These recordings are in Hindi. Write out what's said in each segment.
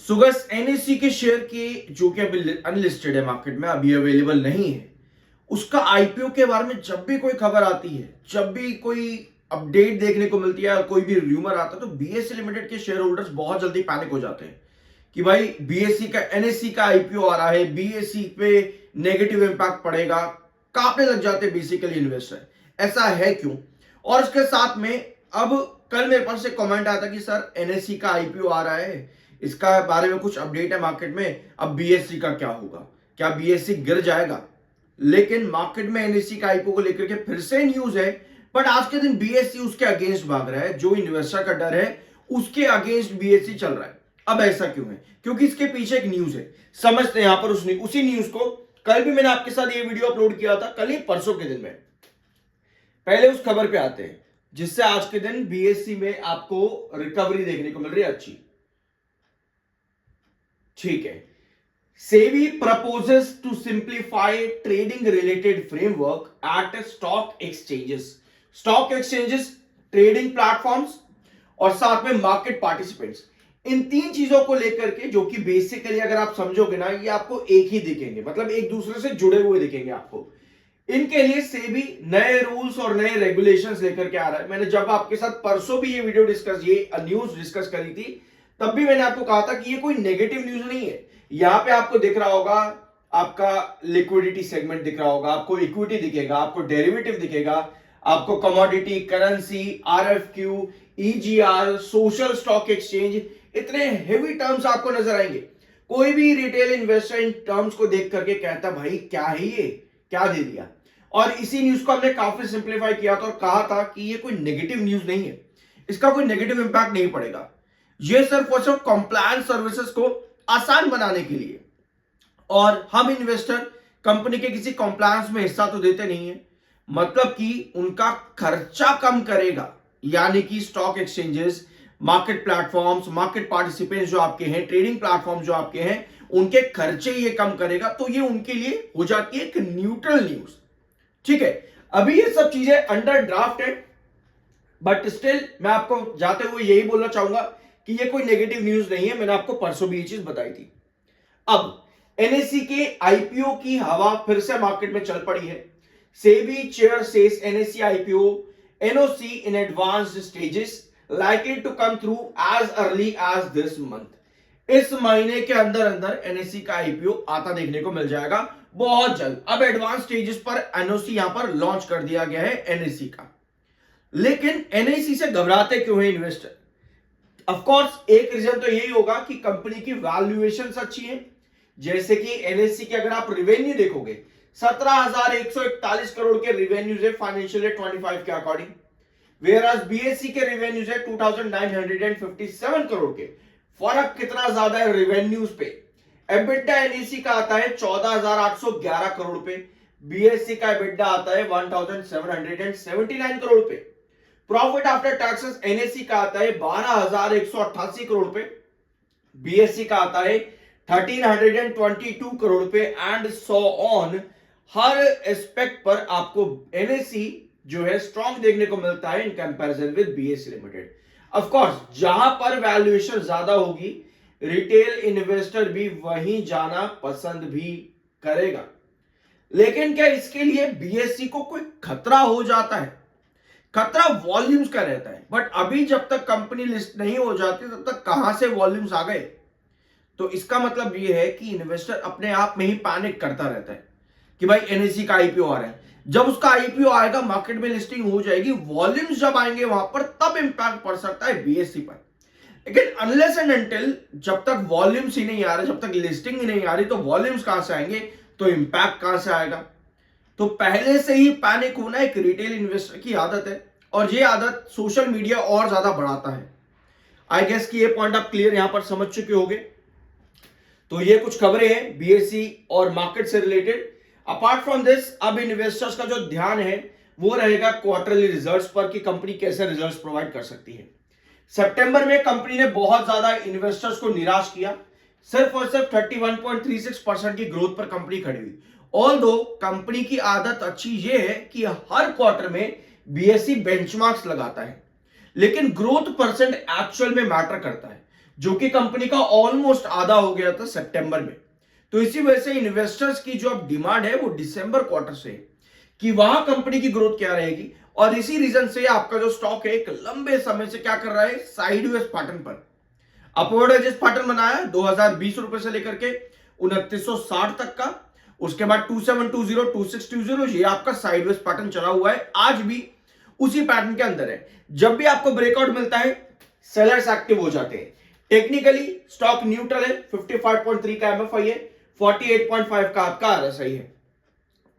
सुगस एनएससी के शेयर की जो कि अभी अनलिस्टेड है, मार्केट में अभी अवेलेबल नहीं है, उसका आईपीओ के बारे में जब भी कोई खबर आती है, जब भी कोई अपडेट देखने को मिलती है, कोई भी र्यूमर आता है, तो बीएससी लिमिटेड के शेयर होल्डर्स बहुत जल्दी पैनिक हो जाते हैं कि भाई बीएससी का एनएससी का आईपीओ आ रहा है, बीएससी पे नेगेटिव इंपैक्ट पड़ेगा, कांपने लग जाते हैं बेसिकली इन्वेस्टर। ऐसा है क्यों? और इसके साथ में अब कल मेरे पास एक कमेंट आया था कि सर एनएससी का आईपीओ आ रहा है, इसका बारे में कुछ अपडेट है मार्केट में, अब बीएससी का क्या होगा, क्या बीएससी गिर जाएगा? लेकिन मार्केट में एनएससी का आईपीओ को लेकर के फिर से न्यूज है, बट आज के दिन बीएससी उसके अगेंस्ट भाग रहा है। जो इन्वेस्टर का डर है उसके अगेंस्ट बीएससी चल रहा है। अब ऐसा क्यों है? क्योंकि इसके पीछे एक न्यूज है, समझते हैं यहां पर उसी न्यूज को। कल भी मैंने आपके साथ ये वीडियो अपलोड किया था, कल ही परसों के दिन में। पहले उस खबर पे आते हैं जिससे आज के दिन बीएससी में आपको रिकवरी देखने को मिल रही है अच्छी। ठीक है, SEBI proposes to simplify trading related framework at stock exchanges, trading platforms और साथ में मार्केट पार्टिसिपेंट्स। इन तीन चीजों को लेकर के, जो कि बेसिकली अगर आप समझोगे ना, ये आपको एक ही दिखेंगे, मतलब एक दूसरे से जुड़े हुए दिखेंगे आपको। इनके लिए सेबी नए रूल्स और नए रेगुलेशंस लेकर के आ रहा है। मैंने जब आपके साथ परसों भी ये न्यूज डिस्कस करी थी, तब भी मैंने आपको कहा था कि ये कोई नेगेटिव न्यूज नहीं है। यहां पे आपको दिख रहा होगा, आपका लिक्विडिटी सेगमेंट दिख रहा होगा, आपको इक्विटी दिखेगा, आपको डेरिवेटिव दिखेगा, आपको commodity, currency, RFQ, EGR, social stock exchange, इतने हेवी टर्म्स आपको नजर आएंगे। कोई भी रिटेल इन्वेस्टर इन टर्म्स को देख करके कहता भाई क्या है ये, क्या दे दिया। और इसी न्यूज को हमने काफी सिंप्लीफाई किया था और कहा था कि ये कोई नेगेटिव न्यूज नहीं है, इसका कोई नेगेटिव इंपैक्ट नहीं पड़ेगा। ये सिर्फ और सिर्फ कंप्लायंस सर्विसेज को आसान बनाने के लिए। और हम इन्वेस्टर कंपनी के किसी कंप्लायंस में हिस्सा तो देते नहीं है, मतलब कि उनका खर्चा कम करेगा। यानी कि stock exchanges, market platforms, market participants जो आपके हैं, ट्रेडिंग प्लेटफॉर्म जो आपके हैं, उनके खर्चे ये कम करेगा। तो ये उनके लिए हो जाती है एक न्यूट्रल न्यूज। ठीक है, अभी ये सब चीजें अंडर ड्राफ्ट है, बट स्टिल मैं आपको जाते हुए यही बोलना चाहूंगा कि ये कोई नेगेटिव न्यूज नहीं है। मैंने आपको परसों भी ये चीज बताई थी। अब एनएससी के आईपीओ की हवा फिर से मार्केट में चल पड़ी है। SEBI chair says NSC IPO NOC in advanced stages likely to come through as early as this month। इस महीने के अंदर अंदर एनएससी का आईपीओ आता देखने को मिल जाएगा बहुत जल्द। अब एडवांस स्टेजेस पर एनओसी यहां पर लॉन्च कर दिया गया है एनएससी का। लेकिन एनएससी से घबराते क्यों है इन्वेस्टर? ऑफ कोर्स एक रीजन तो यही होगा कि कंपनी की वैल्यूएशन अच्छी है। जैसे कि एनएससी के अगर आप रिवेन्यू देखोगे, 17,141 करोड़ के रिवेन्यूज है फाइनेंशियल ईयर 25 के अकॉर्डिंग, वेयरएज बीएससी के रिवेन्यूज है 2,957 करोड़ के। फर्क कितना ज्यादा है रिवेन्यूज पे। एबिटा एनएससी का आता है 14,811 करोड़ पे, बीएससी का एबिटा आता है 1,779 करोड़ पे। प्रॉफिट आफ्टर टैक्सेस एनएससी का आता है 12,188 करोड़ पे, बीएससी का आता है 1,322 करोड़ पे, and so on. Her aspect पर आपको एनएससी जो है स्ट्रॉन्ग देखने को मिलता है in comparison with BSc limited. Of course जहां पर वैल्यूएशन ज्यादा होगी, रिटेल इन्वेस्टर भी वहीं जाना पसंद भी करेगा। लेकिन क्या इसके लिए बीएससी को कोई खतरा हो जाता है? खतरा वॉल्यूम्स का रहता है, बट अभी जब तक कंपनी लिस्ट नहीं हो जाती तब तक कहां से वॉल्यूम्स आ गए? तो इसका मतलब यह है कि इन्वेस्टर अपने आप में ही पैनिक करता रहता है कि भाई एनएससी का आईपीओ आ रहा है। जब उसका आईपीओ आएगा, मार्केट में लिस्टिंग हो जाएगी, वॉल्यूम्स जब आएंगे वहां पर, तब इंपैक्ट पड़ सकता है बीएससी पर। लेकिन अनलेस एंड अनटिल जब तक वॉल्यूम्स ही नहीं आ रहे, जब तक लिस्टिंग ही नहीं आ रही, तो वॉल्यूम्स कहां से आएंगे, तो इंपैक्ट कहां से आएगा? तो पहले से ही पैनिक होना एक रिटेल इन्वेस्टर की आदत है, और ये आदत सोशल मीडिया और ज्यादा बढ़ाता है। आई गेस कि ये पॉइंट आप क्लियर यहां पर समझ चुके होंगे। तो ये कुछ खबरें हैं बीएससी और मार्केट से रिलेटेड। अपार्ट फ्रॉम दिस, अब इन्वेस्टर्स का जो ध्यान है वो रहेगा क्वार्टरली रिजल्ट्स पर कि कंपनी कैसे रिजल्ट्स प्रोवाइड कर सकती है। सितंबर में कंपनी ने बहुत ज्यादा इन्वेस्टर्स को निराश किया। सिर्फ और सिर्फ 31.36% की ग्रोथ पर कंपनी खड़ी हुई। ऑल्दो कंपनी की आदत अच्छी ये है कि हर क्वार्टर में बीएससी बेंचमार्क्स लगाता है, लेकिन ग्रोथ परसेंट एक्चुअल में मैटर करता है। जो कि कंपनी का ऑलमोस्ट आधा हो गया था सितंबर में। तो इसी वजह से इन्वेस्टर्स की जो अब डिमांड है वो दिसंबर क्वार्टर से कि वहां कंपनी की ग्रोथ क्या रहेगी, और इसी रीजन से आपका जो स्टॉक है एक लंबे समय से क्या कर रहा है, साइडवेज पैटर्न पर अपवर्ड एजेस पैटर्न बनाया 2020 रुपए से लेकर के 2960 तक का। उसके बाद 2720 2620 ये आपका साइडवेज पैटर्न चला हुआ है, आज भी उसी पैटर्न के अंदर है। जब भी आपको ब्रेकआउट मिलता है सेलर्स एक्टिव हो जाते हैं। टेक्निकली स्टॉक न्यूट्रल है, 55.3 का एमएफआई है, 48.5 का आपका आरएसआई है।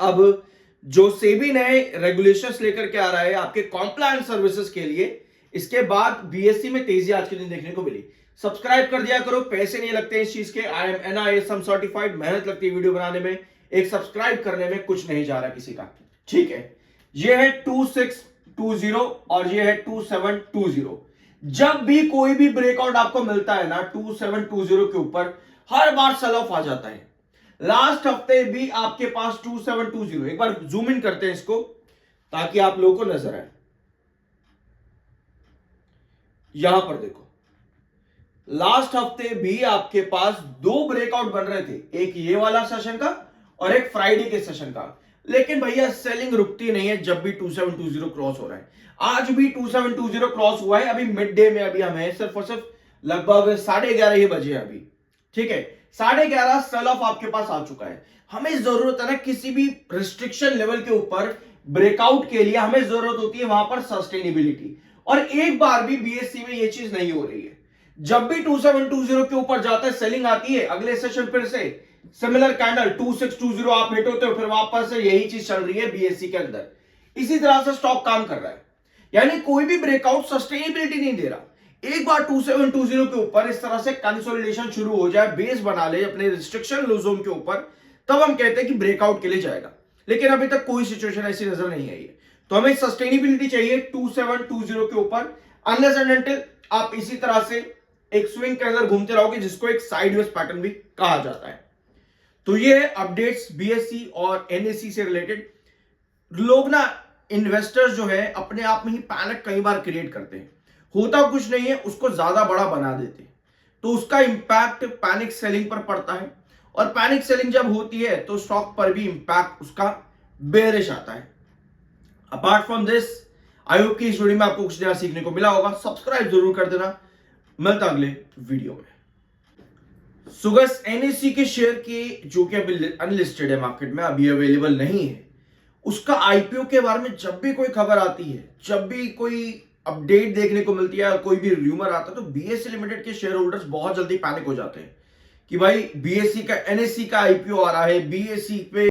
अब जो सेबी नए रेगुलेशंस लेकर के आ रहा है आपके कॉम्प्लायंस सर्विसेज के लिए, इसके बाद बीएससी में तेजी आज के दिन देखने को मिली। सब्सक्राइब कर दिया करो, पैसे नहीं लगते इस चीज के। आई एम NISM सर्टिफाइड, मेहनत लगती है वीडियो बनाने में, एक सब्सक्राइब करने में कुछ नहीं जा रहा किसी का, ठीक है। ये है 2620 और ये है 2720। जब भी कोई भी ब्रेकआउट आपको मिलता है ना 2720 के ऊपर, हर बार सेल ऑफ आ जाता है। लास्ट हफ्ते भी आपके पास 2720, एक बार जूम इन करते हैं इसको ताकि आप लोगों को नजर आए। यहां पर देखो, लास्ट हफ्ते भी आपके पास दो ब्रेकआउट बन रहे थे, एक ये वाला सेशन का और एक फ्राइडे के सेशन का। लेकिन भैया सेलिंग रुकती नहीं है जब भी 2720 क्रॉस हो रहा है। आज भी 2720 क्रॉस हुआ है। अभी मिड डे में अभी हमें सिर्फ और सिर्फ लगभग 11:30 ही बजे अभी, ठीक है। 11:30 सेल ऑफ आपके पास आ चुका है। हमें जरूरत है ना किसी भी रिस्ट्रिक्शन लेवल के ऊपर ब्रेकआउट के लिए, हमें जरूरत होती है वहां पर सस्टेनेबिलिटी, और एक बार भी बीएससी में ये चीज नहीं हो रही है। जब भी 2720 के ऊपर जाता है सेलिंग आती है, अगले सेशन फिर से सिमिलर कैंडल 2620 आप हिट होते हो, फिर वापस से यही चीज चल रही है बीएससी के अंदर। इसी तरह से स्टॉक काम कर रहा है, यानी कोई भी ब्रेकआउट सस्टेनेबिलिटी नहीं दे रहा। एक बार 2720 के ऊपर इस तरह से कंसोलिडेशन शुरू हो जाए, बेस बना ले अपने रिस्ट्रिक्शन लो जोन के ऊपर, तब हम कहते हैं कि ब्रेकआउट के लिए जाएगा। लेकिन अभी तक कोई सिचुएशन ऐसी नजर नहीं आई है। तो हमें सस्टेनेबिलिटी चाहिए 2720 के ऊपर, अनलेस एंड अनटिल आप इसी तरह से एक स्विंग के अंदर घूमते रहोगे, जिसको एक साइडवेज पैटर्न भी कहा जाता है। तो ये अपडेट्स बीएससी और एनएससी से रिलेटेड। लोग ना, इन्वेस्टर्स जो है अपने आप में ही पैनिक कई बार क्रिएट करते हैं, होता कुछ नहीं है, उसको ज्यादा बड़ा बना देते हैं। तो उसका इंपैक्ट पैनिक सेलिंग पर पड़ता है, और पैनिक सेलिंग जब होती है तो स्टॉक पर भी इंपैक्ट उसका बेरिश आता है। Apart from this, I hope कि इस वीडियो में आपको कुछ नया सीखने को मिला होगा। सब्सक्राइब जरूर कर देना, मिलता अगले वीडियो में। सुगस एनएससी के शेयर की जो कि अभी अनलिस्टेड है, मार्केट में अभी अवेलेबल नहीं है, उसका आईपीओ के बारे में जब भी कोई खबर आती है, जब भी कोई अपडेट देखने को मिलती है, कोई भी र्यूमर आता है, तो बीएससी लिमिटेड के शेयर होल्डर्स बहुत जल्दी पैनिक हो जाते हैं कि भाई बीएससी का एनएससी का आईपीओ आ रहा है, बीएससी पे